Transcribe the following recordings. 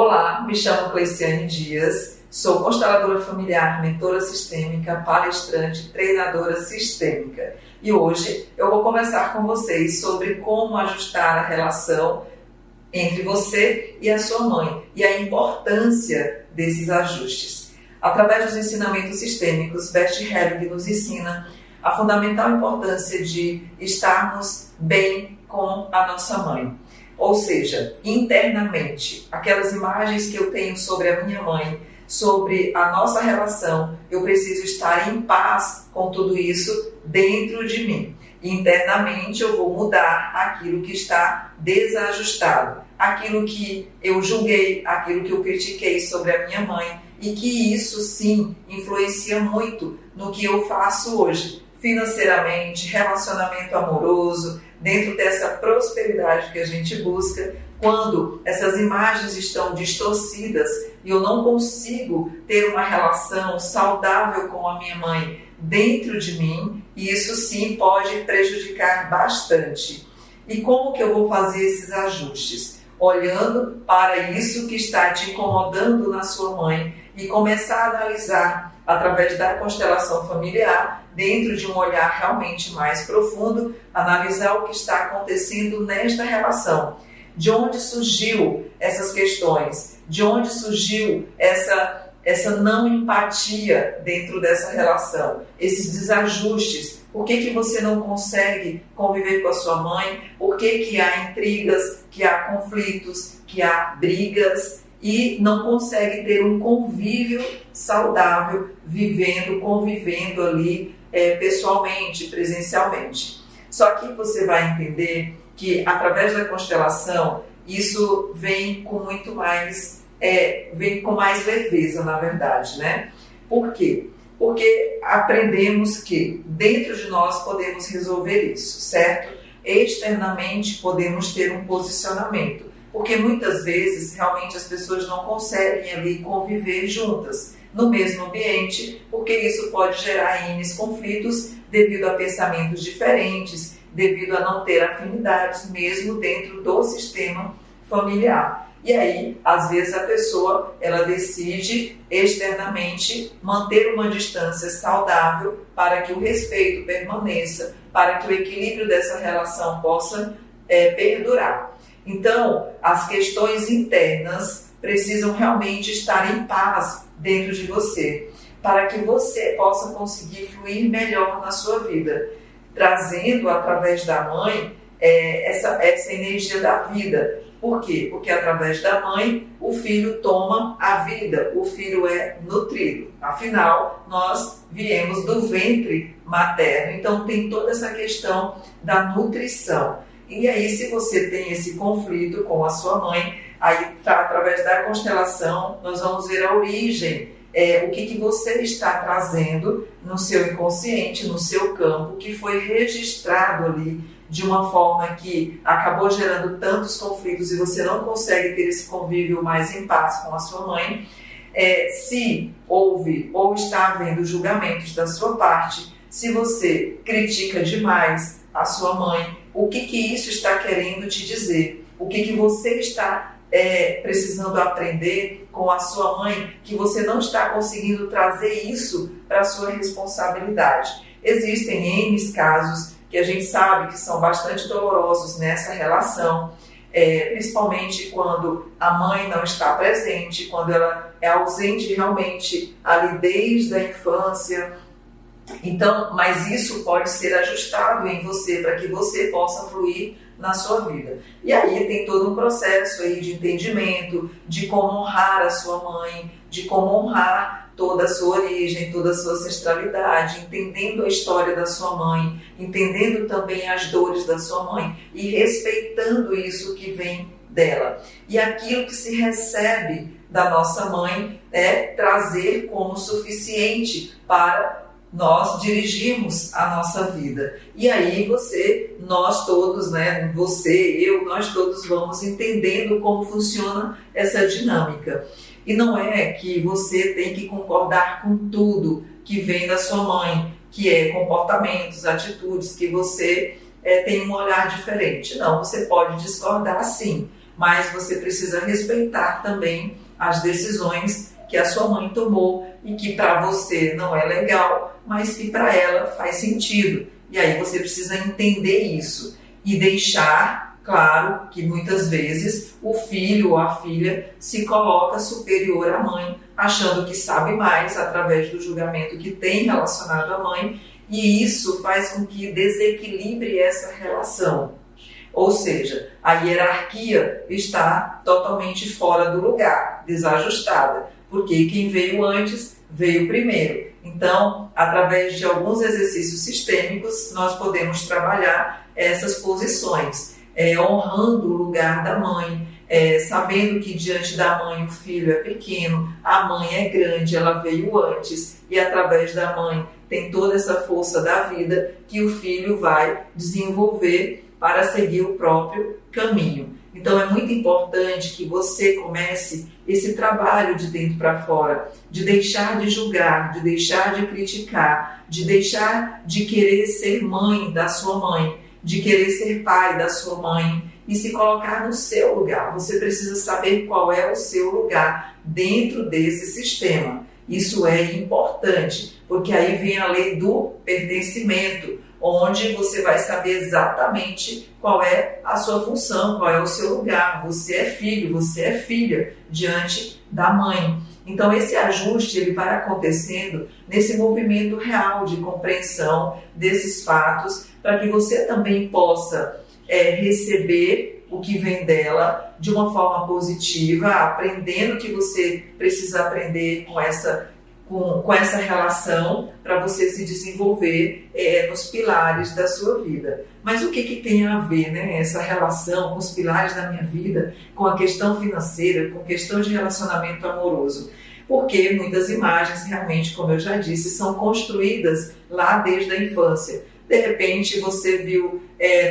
Olá, me chamo Cleiciane Dias, sou consteladora familiar, mentora sistêmica, palestrante, treinadora sistêmica. E hoje eu vou conversar com vocês sobre como ajustar a relação entre você e a sua mãe e a importância desses ajustes. Através dos ensinamentos sistêmicos, Bert Helling nos ensina a fundamental importância de estarmos bem com a nossa mãe. Ou seja, internamente, aquelas imagens que eu tenho sobre a minha mãe, sobre a nossa relação, eu preciso estar em paz com tudo isso dentro de mim. Internamente eu vou mudar aquilo que está desajustado, aquilo que eu julguei, aquilo que eu critiquei sobre a minha mãe, e que isso sim influencia muito no que eu faço hoje, financeiramente, relacionamento amoroso, dentro dessa prosperidade que a gente busca. Quando essas imagens estão distorcidas e eu não consigo ter uma relação saudável com a minha mãe dentro de mim, isso sim pode prejudicar bastante. E como que eu vou fazer esses ajustes? Olhando para isso que está te incomodando na sua mãe e começar a analisar através da constelação familiar, dentro de um olhar realmente mais profundo, analisar o que está acontecendo nesta relação. De onde surgiu essas questões? De onde surgiu essa não empatia dentro dessa relação? Esses desajustes? Por que você não consegue conviver com a sua mãe? Por que há intrigas, que há conflitos, que há brigas e não consegue ter um convívio saudável, convivendo ali pessoalmente, presencialmente? Só que você vai entender que através da constelação isso vem com muito mais, vem com mais leveza, na verdade, né? Por quê? Porque aprendemos que dentro de nós podemos resolver isso, certo? Externamente podemos ter um posicionamento, porque muitas vezes realmente as pessoas não conseguem ali conviver juntas no mesmo ambiente, porque isso pode gerar N conflitos devido a pensamentos diferentes, devido a não ter afinidades mesmo dentro do sistema familiar. E aí, às vezes a pessoa ela decide externamente manter uma distância saudável para que o respeito permaneça, para que o equilíbrio dessa relação possa perdurar. Então, as questões internas precisam realmente estar em paz dentro de você, para que você possa conseguir fluir melhor na sua vida, trazendo através da mãe essa energia da vida. Por quê? Porque através da mãe o filho toma a vida, o filho é nutrido. Afinal, nós viemos do ventre materno, então tem toda essa questão da nutrição. E aí, se você tem esse conflito com a sua mãe, aí através da constelação nós vamos ver a origem, o que você está trazendo no seu inconsciente, no seu campo, que foi registrado ali de uma forma que acabou gerando tantos conflitos e você não consegue ter esse convívio mais em paz com a sua mãe. Se houve ou está havendo julgamentos da sua parte, se você critica demais a sua mãe, o que isso está querendo te dizer? O que você está precisando aprender com a sua mãe, que você não está conseguindo trazer isso para a sua responsabilidade? Existem N casos que a gente sabe que são bastante dolorosos nessa relação, principalmente quando a mãe não está presente, quando ela é ausente realmente ali desde a infância. Então, mas isso pode ser ajustado em você para que você possa fluir na sua vida. E aí tem todo um processo aí de entendimento, de como honrar a sua mãe, de como honrar toda a sua origem, toda a sua ancestralidade, entendendo a história da sua mãe, entendendo também as dores da sua mãe e respeitando isso que vem dela. E aquilo que se recebe da nossa mãe trazer como suficiente para nós dirigirmos a nossa vida. E aí nós todos, né, você, eu, nós todos vamos entendendo como funciona essa dinâmica. E não é que você tem que concordar com tudo que vem da sua mãe, que é comportamentos, atitudes, que você tem um olhar diferente. Não, você pode discordar sim, mas você precisa respeitar também as decisões que a sua mãe tomou e que para você não é legal, mas que para ela faz sentido. E aí você precisa entender isso e deixar claro que muitas vezes o filho ou a filha se coloca superior à mãe, achando que sabe mais através do julgamento que tem relacionado à mãe, e isso faz com que desequilibre essa relação. Ou seja, a hierarquia está totalmente fora do lugar, desajustada, porque quem veio antes veio primeiro. Então, através de alguns exercícios sistêmicos, nós podemos trabalhar essas posições, honrando o lugar da mãe, sabendo que diante da mãe o filho é pequeno, a mãe é grande, ela veio antes, e através da mãe tem toda essa força da vida que o filho vai desenvolver para seguir o próprio caminho. Então é muito importante que você comece esse trabalho de dentro para fora, de deixar de julgar, de deixar de criticar, de deixar de querer ser mãe da sua mãe, de querer ser pai da sua mãe e se colocar no seu lugar. Você precisa saber qual é o seu lugar dentro desse sistema. Isso é importante, porque aí vem a lei do pertencimento, onde você vai saber exatamente qual é a sua função, qual é o seu lugar. Você é filho, você é filha diante da mãe. Então esse ajuste ele vai acontecendo nesse movimento real de compreensão desses fatos, para que você também possa receber o que vem dela de uma forma positiva, aprendendo o que você precisa aprender com essa relação para você se desenvolver nos pilares da sua vida. Mas o que tem a ver, né, essa relação com os pilares da minha vida, com a questão financeira, com a questão de relacionamento amoroso? Porque muitas imagens realmente, como eu já disse, são construídas lá desde a infância. De repente você viu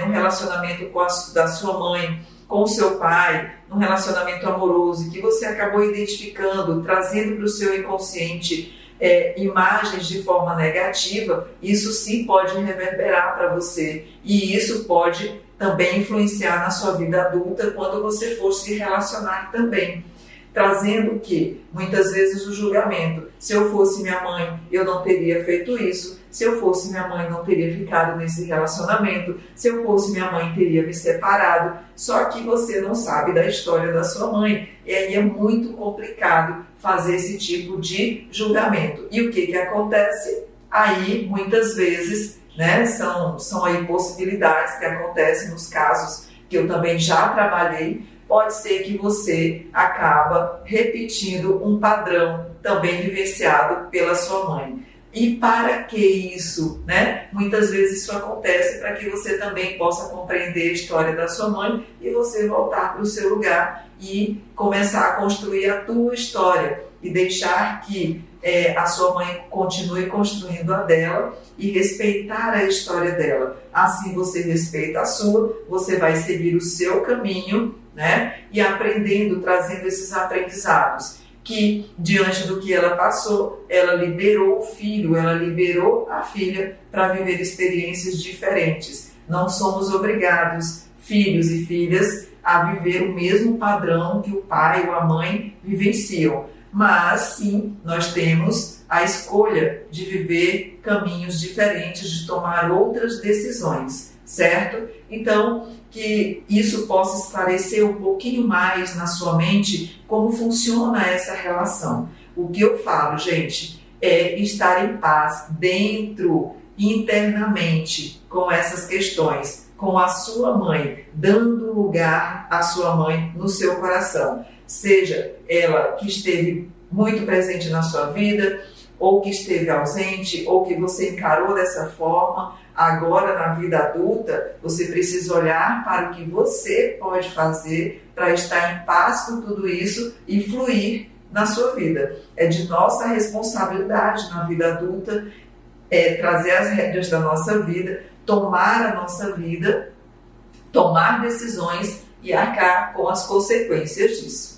num relacionamento da sua mãe, com o seu pai, num relacionamento amoroso, que você acabou identificando, trazendo para o seu inconsciente imagens de forma negativa, isso sim pode reverberar para você. E isso pode também influenciar na sua vida adulta quando você for se relacionar também. Trazendo o quê? Muitas vezes o julgamento. Se eu fosse minha mãe, eu não teria feito isso. Se eu fosse minha mãe, não teria ficado nesse relacionamento. Se eu fosse minha mãe, teria me separado. Só que você não sabe da história da sua mãe. E aí é muito complicado fazer esse tipo de julgamento. E o que acontece? Aí, muitas vezes, né, são aí possibilidades que acontecem nos casos que eu também já trabalhei. Pode ser que você acaba repetindo um padrão também vivenciado pela sua mãe. E para que isso, né? Muitas vezes isso acontece para que você também possa compreender a história da sua mãe e você voltar para o seu lugar e começar a construir a tua história e deixar que a sua mãe continue construindo a dela e respeitar a história dela. Assim você respeita a sua, você vai seguir o seu caminho, né? E aprendendo, trazendo esses aprendizados, que diante do que ela passou, ela liberou o filho, ela liberou a filha para viver experiências diferentes. Não somos obrigados, filhos e filhas, a viver o mesmo padrão que o pai ou a mãe vivenciam, mas sim, nós temos a escolha de viver caminhos diferentes, de tomar outras decisões, certo? Então, que isso possa esclarecer um pouquinho mais na sua mente como funciona essa relação. O que eu falo, gente, é estar em paz dentro, internamente, com essas questões, com a sua mãe, dando lugar à sua mãe no seu coração. Seja ela que esteve muito presente na sua vida, ou que esteve ausente, ou que você encarou dessa forma. Agora, na vida adulta, você precisa olhar para o que você pode fazer para estar em paz com tudo isso e fluir na sua vida. É de nossa responsabilidade na vida adulta trazer as rédeas da nossa vida, tomar a nossa vida, tomar decisões e arcar com as consequências disso.